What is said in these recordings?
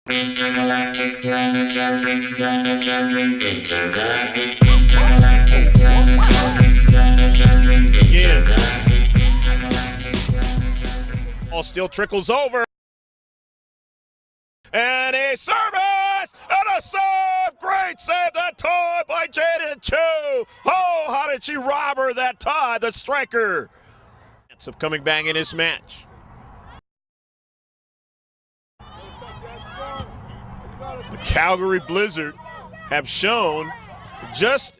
Intergalactic planetary, intergalactic, Ball still trickles over. And a service! And a save! Great save that time by Jaden Chu! Oh, how did she rob her that tie, the striker? Chance of coming back in this match. The Calgary Blizzard have shown just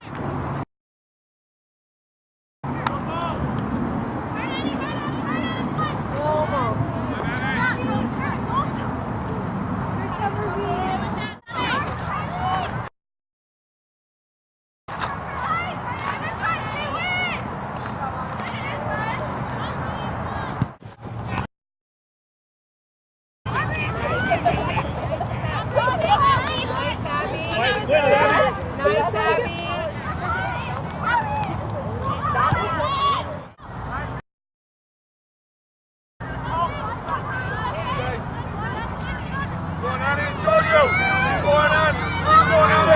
Nice, Abby. Going on in, Jojo. Going on. Going on in.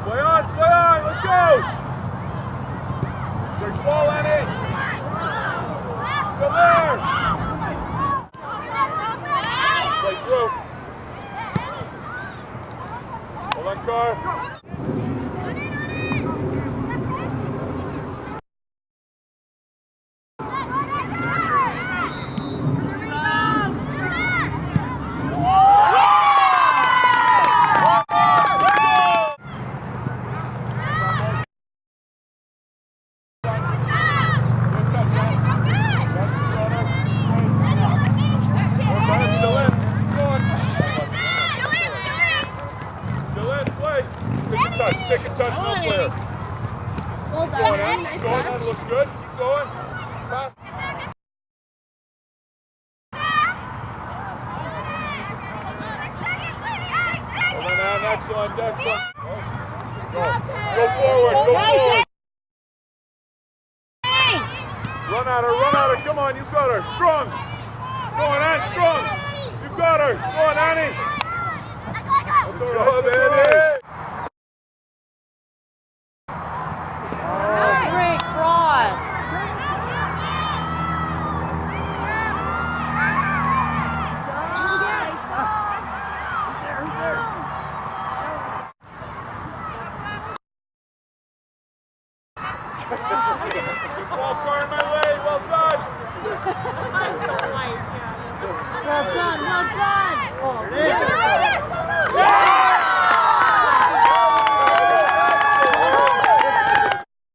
Play on, let's go! Big ball, Annie! Go there! Play through. Hold on, Carr. Take a touch, no player. Well done, Going man. on, Nice going touch. on, looks good. Keep going. Pass. Hold on, Ann. Excellent, excellent. Go forward, go forward. Run at her, come on, you got her. Strong. Going on, strong. You got her. Go on, Annie. Go, baby. Great cross. Good ball, far in my way. Well done. Well done, well done. Oh,